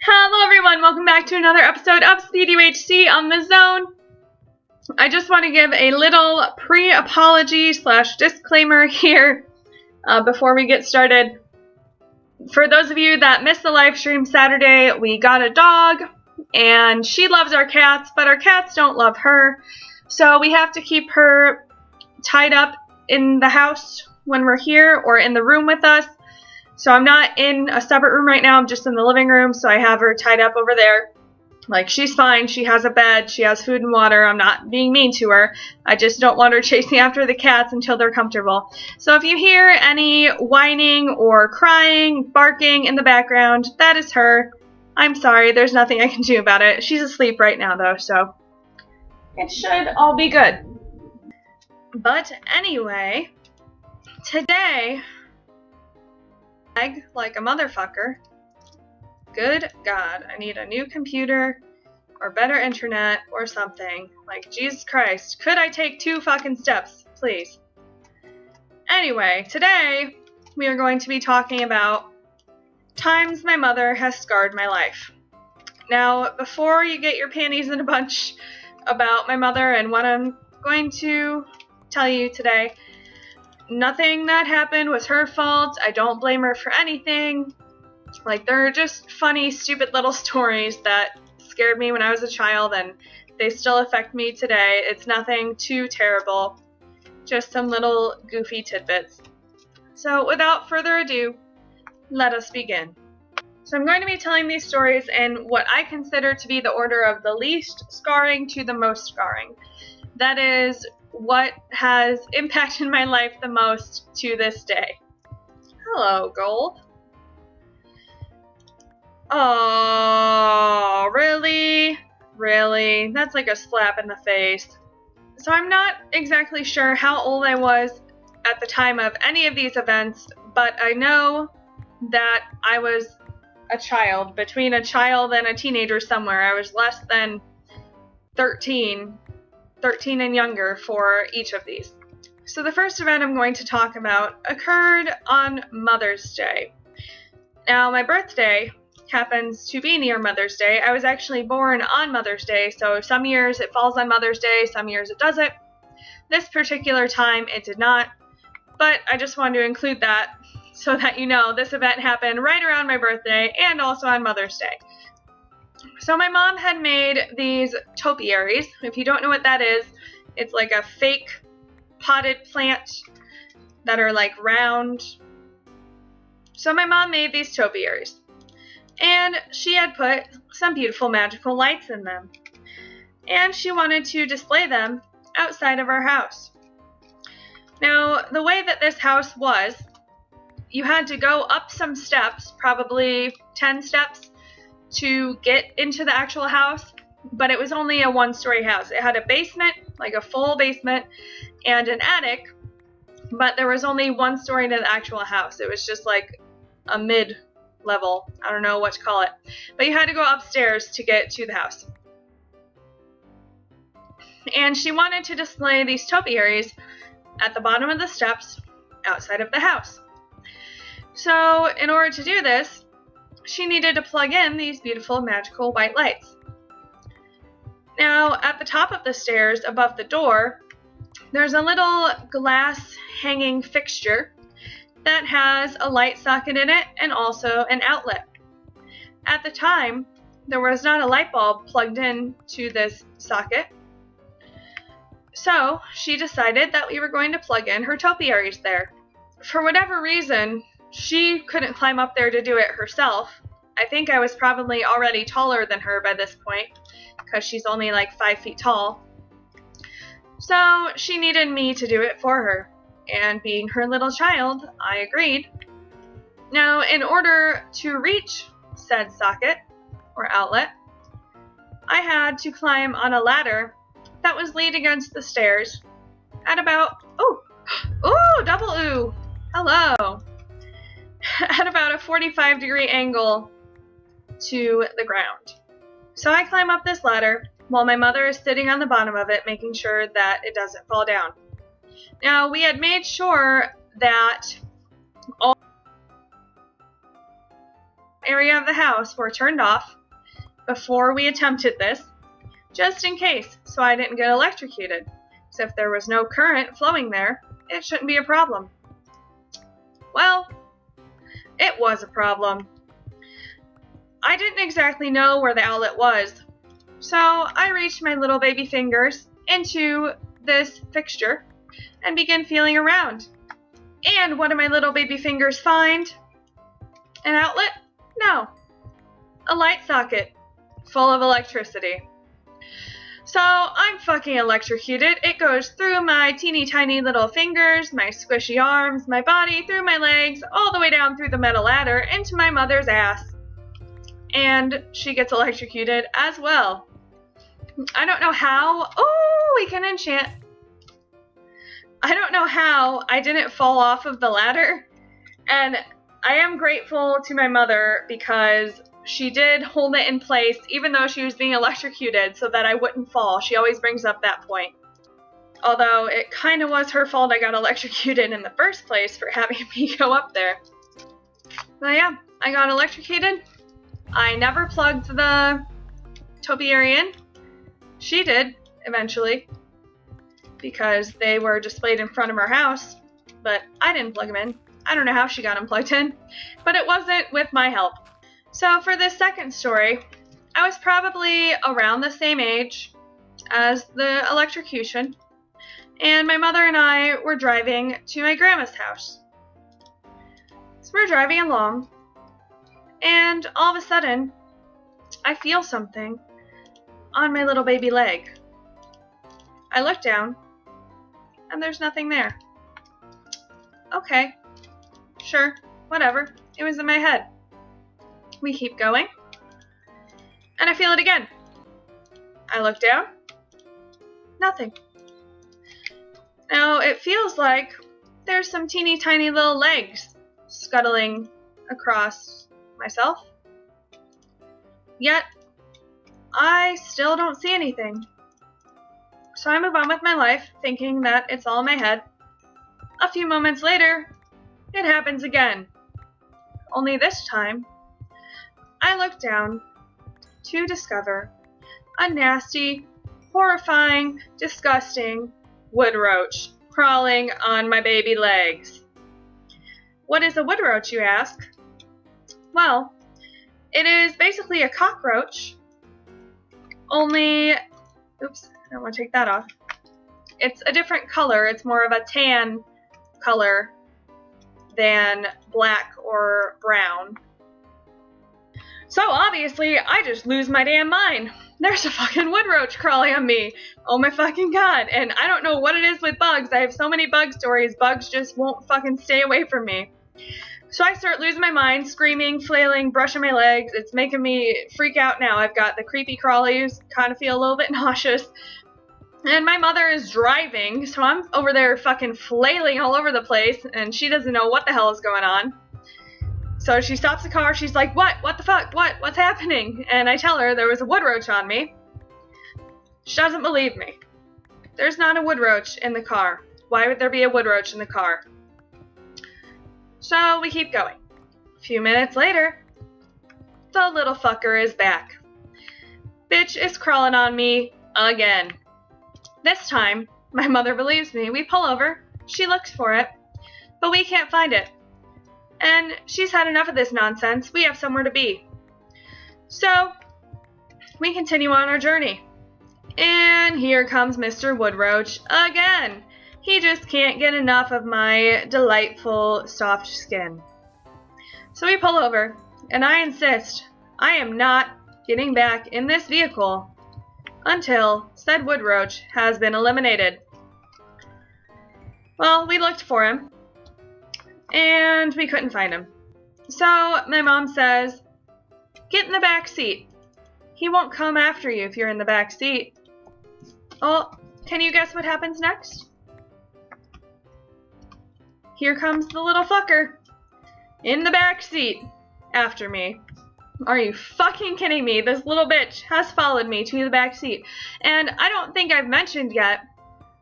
Hello everyone, welcome back to another episode of Speed UHC on the Zone. I just want to give a little pre-apology / disclaimer here before we get started. For those of you that missed the live stream Saturday, we got a dog and she loves our cats, but our cats don't love her. So we have to keep her tied up in the house when we're here or in the room with us. So I'm not in a separate room right now, I'm just in the living room, so I have her tied up over there. Like, she's fine, she has a bed, she has food and water, I'm not being mean to her. I just don't want her chasing after the cats until they're comfortable. So if you hear any whining or crying, barking in the background, that is her. I'm sorry, there's nothing I can do about it. She's asleep right now though, so it should all be good. But anyway, today, like a motherfucker. Good God, I need a new computer or better internet or something. Like, Jesus Christ, could I take 2 fucking steps, please? Anyway, today we are going to be talking about times my mother has scarred my life. Now, before you get your panties in a bunch about my mother and what I'm going to tell you today, nothing that happened was her fault. I don't blame her for anything. Like, they're just funny, stupid little stories that scared me when I was a child, and they still affect me today. It's nothing too terrible, just some little goofy tidbits. So without further ado, let us begin. So I'm going to be telling these stories in what I consider to be the order of the least scarring to the most scarring. That is what has impacted my life the most to this day. Hello, Gold. Oh, really? Really? That's like a slap in the face. So I'm not exactly sure how old I was at the time of any of these events, but I know that I was a child, between a child and a teenager somewhere. I was less than 13 and younger for each of these. So the first event I'm going to talk about occurred on Mother's Day. Now, my birthday happens to be near Mother's Day. I was actually born on Mother's Day, so some years it falls on Mother's Day, some years it doesn't. This particular time it did not, but I just wanted to include that so that you know this event happened right around my birthday and also on Mother's Day. So my mom had made these topiaries. If you don't know what that is, it's like a fake potted plant that are like round. So my mom made these topiaries, and she had put some beautiful magical lights in them, and she wanted to display them outside of our house. Now, the way that this house was, you had to go up some steps, probably 10 steps, to get into the actual house, but it was only a 1-story house. It had a basement, like a full basement, and an attic, but there was only 1 story to the actual house. It was just like a mid-level, I don't know what to call it, but you had to go upstairs to get to the house. And she wanted to display these topiaries at the bottom of the steps outside of the house. So in order to do this, she needed to plug in these beautiful magical white lights. Now, at the top of the stairs above the door, there's a little glass hanging fixture that has a light socket in it and also an outlet. At the time, there was not a light bulb plugged in to this socket, so she decided that we were going to plug in her topiaries there. For whatever reason, she couldn't climb up there to do it herself. I think I was probably already taller than her by this point, because she's only like 5 feet tall. So she needed me to do it for her, and being her little child, I agreed. Now, in order to reach said socket or outlet, I had to climb on a ladder that was laid against the stairs at about, double ooh, hello, at about a 45-degree angle to the ground. So I climb up this ladder while my mother is sitting on the bottom of it, making sure that it doesn't fall down. Now, we had made sure that all area of the house were turned off before we attempted this, just in case, so I didn't get electrocuted. So if there was no current flowing there, it shouldn't be a problem. Well, it was a problem. I didn't exactly know where the outlet was, so I reached my little baby fingers into this fixture and began feeling around. And what did my little baby fingers find? An outlet? No. A light socket full of electricity. So I'm fucking electrocuted. It goes through my teeny tiny little fingers, my squishy arms, my body, through my legs, all the way down through the metal ladder into my mother's ass. And she gets electrocuted as well. I don't know how. Oh, we can enchant. I don't know how I didn't fall off of the ladder. And I am grateful to my mother because she did hold it in place even though she was being electrocuted so that I wouldn't fall. She always brings up that point. Although it kind of was her fault I got electrocuted in the first place for having me go up there. But yeah, I got electrocuted. I never plugged the topiary in. She did, eventually, because they were displayed in front of our house, but I didn't plug them in. I don't know how she got them plugged in, but it wasn't with my help. So for this second story, I was probably around the same age as the electrocution, and my mother and I were driving to my grandma's house. So we're driving along, and all of a sudden, I feel something on my little baby leg. I look down, and there's nothing there. Okay, sure, whatever. It was in my head. We keep going, and I feel it again. I look down, nothing. Now, it feels like there's some teeny tiny little legs scuttling across myself. Yet, I still don't see anything. So I move on with my life, thinking that it's all in my head. A few moments later, it happens again. Only this time, I look down to discover a nasty, horrifying, disgusting wood roach crawling on my baby legs. What is a wood roach, you ask? Well, it is basically a cockroach, only, oops, I don't want to take that off. It's a different color. It's more of a tan color than black or brown. So obviously, I just lose my damn mind. There's a fucking wood roach crawling on me. Oh my fucking god. And I don't know what it is with bugs. I have so many bug stories. Bugs just won't fucking stay away from me. So I start losing my mind, screaming, flailing, brushing my legs. It's making me freak out now. I've got the creepy crawlies, kind of feel a little bit nauseous. And my mother is driving, so I'm over there fucking flailing all over the place, and she doesn't know what the hell is going on. So she stops the car, she's like, what? What the fuck? What's happening? And I tell her there was a wood roach on me. She doesn't believe me. There's not a wood roach in the car. Why would there be a wood roach in the car? So we keep going. A few minutes later, the little fucker is back. Bitch is crawling on me again. This time, my mother believes me. We pull over, she looks for it, but we can't find it. And she's had enough of this nonsense. We have somewhere to be. So, we continue on our journey. And here comes Mr. Woodroach again. He just can't get enough of my delightful soft skin. So we pull over, and I insist I am not getting back in this vehicle until said woodroach has been eliminated. Well, we looked for him, and we couldn't find him. So my mom says, get in the back seat. He won't come after you if you're in the back seat. Oh, can you guess what happens next? Here comes the little fucker in the back seat after me. Are you fucking kidding me? This little bitch has followed me to the back seat. And I don't think I've mentioned yet,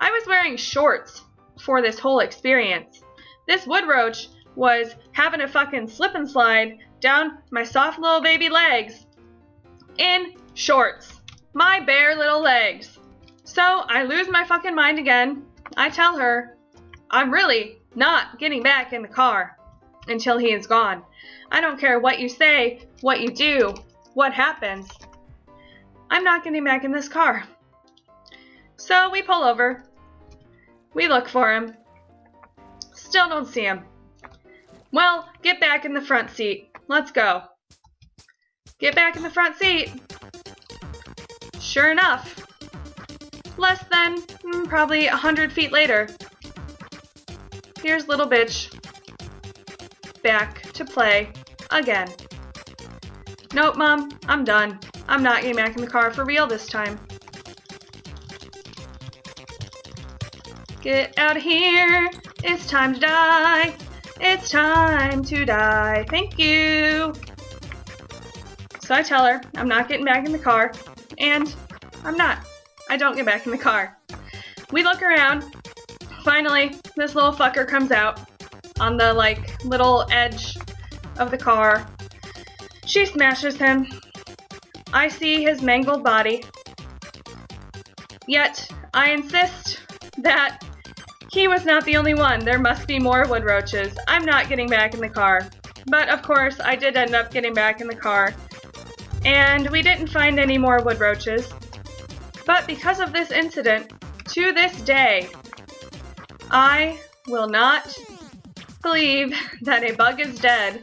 I was wearing shorts for this whole experience. This woodroach was having a fucking slip and slide down my soft little baby legs in shorts. My bare little legs. So I lose my fucking mind again. I tell her I'm really not getting back in the car until he is gone. I don't care what you say, what you do, what happens. I'm not getting back in this car. So we pull over. We look for him. Still don't see him. Well, get back in the front seat. Let's go. Get back in the front seat. Sure enough, less than probably 100 feet later, here's little bitch back to play again. Nope, Mom, I'm done. I'm not getting back in the car for real this time. Get out of here. It's time to die. It's time to die. Thank you. So I tell her I'm not getting back in the car, and I'm not. I don't get back in the car. We look around. Finally, this little fucker comes out on the little edge of the car. She smashes him. I see his mangled body. Yet, I insist that he was not the only one. There must be more wood roaches. I'm not getting back in the car. But of course, I did end up getting back in the car. And we didn't find any more wood roaches. But because of this incident, to this day, I will not believe that a bug is dead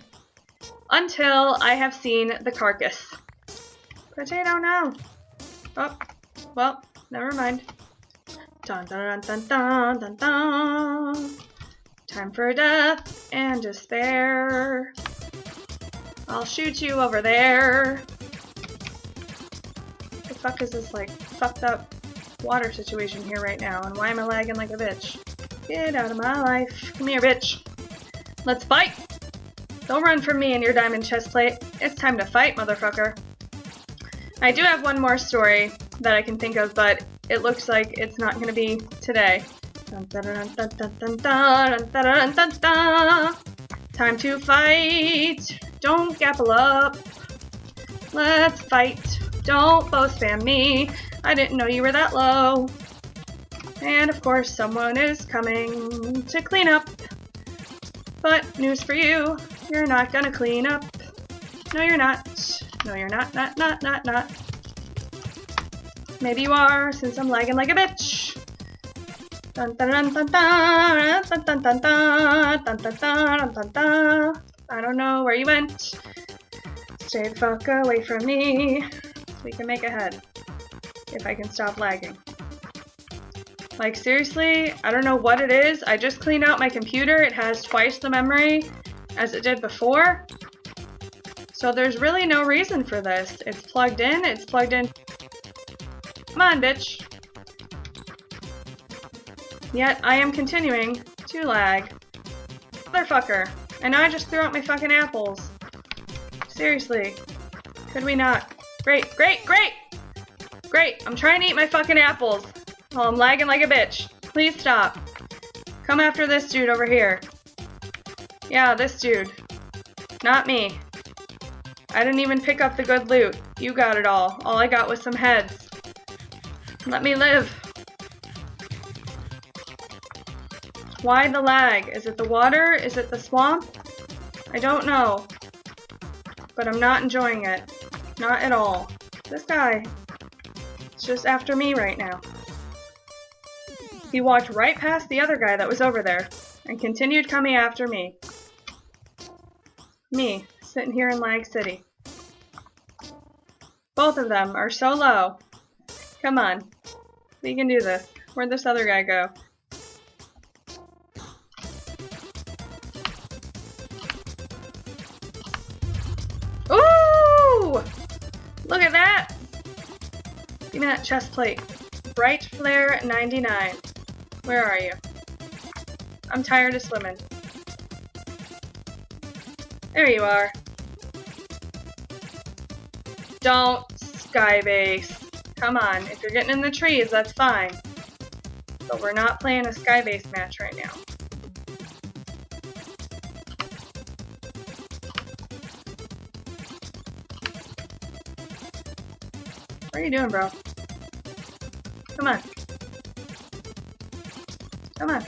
until I have seen the carcass. Potato, no. Oh, well, never mind. Dun dun dun dun dun dun. Time for death and despair. I'll shoot you over there. The fuck is this fucked up water situation here right now, and why am I lagging like a bitch? Get out of my life. Come here, bitch. Let's fight. Don't run from me and your diamond chest plate. It's time to fight, motherfucker. I do have one more story that I can think of, but it looks like it's not going to be today. Dun, dun, dun, dun, dun, dun, dun, dun, dun, dun. Time to fight. Don't gapple up. Let's fight. Don't bow spam me. I didn't know you were that low. And of course, someone is coming to clean up. But news for you, you're not gonna clean up. No, you're not. No, you're not. Not. Maybe you are, since I'm lagging like a bitch. Dun dun dun dun dun dun dun dun dun dun dun dun dun dun. I don't know where you went. Stay the fuck away from me. So we can make a head. If I can stop lagging. Seriously, I don't know what it is. I just cleaned out my computer. It has twice the memory as it did before. So there's really no reason for this. It's plugged in. Come on, bitch. Yet I am continuing to lag. Motherfucker. And now I just threw out my fucking apples. Seriously. Could we not? Great. I'm trying to eat my fucking apples. Oh, I'm lagging like a bitch. Please stop. Come after this dude over here. Yeah, this dude. Not me. I didn't even pick up the good loot. You got it all. All I got was some heads. Let me live. Why the lag? Is it the water? Is it the swamp? I don't know. But I'm not enjoying it. Not at all. This guy is just after me right now. He walked right past the other guy that was over there and continued coming after me. Me, sitting here in Lag City. Both of them are so low. Come on. We can do this. Where'd this other guy go? Ooh! Look at that! Give me that chest plate. Bright Flare 99. Where are you? I'm tired of swimming. There you are. Don't skybase. Come on, if you're getting in the trees, that's fine. But we're not playing a skybase match right now. What are you doing, bro? Come on. Come on.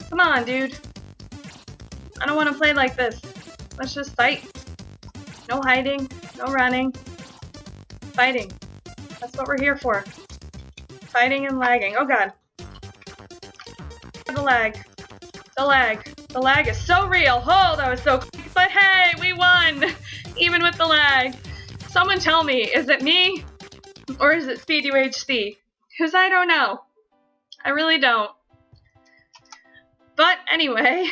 Come on, dude. I don't want to play like this. Let's just fight. No hiding. No running. Fighting. That's what we're here for. Fighting and lagging. Oh god. The lag. The lag. The lag is so real. Oh, that was so quick. But hey, we won! Even with the lag. Someone tell me, is it me? Or is it Speed UHC? Because I don't know. I really don't. But anyway,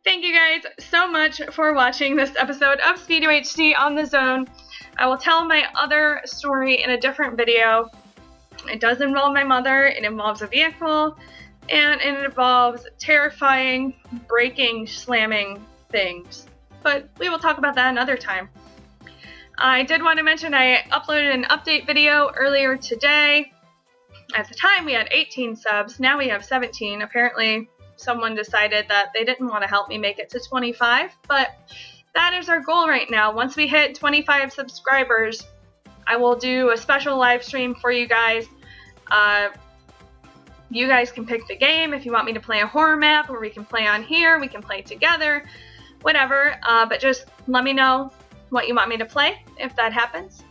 thank you guys so much for watching this episode of Speed UHC on the Zone. I will tell my other story in a different video. It does involve my mother, it involves a vehicle, and it involves terrifying, breaking, slamming things. But we will talk about that another time. I did want to mention I uploaded an update video earlier today. At the time we had 18 subs, now we have 17. Apparently someone decided that they didn't want to help me make it to 25, but that is our goal right now. Once we hit 25 subscribers, I will do a special live stream for you guys. You guys can pick the game if you want me to play a horror map, or we can play on here, we can play together, whatever, but just let me know what you want me to play if that happens.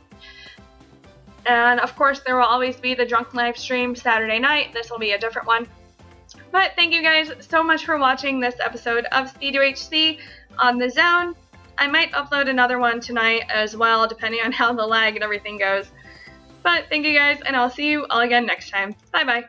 And of course there will always be the drunk live stream Saturday night. This will be a different one. But thank you guys so much for watching this episode of Speed UHC on the Zone. I might upload another one tonight as well, depending on how the lag and everything goes. But thank you guys, and I'll see you all again next time. Bye bye.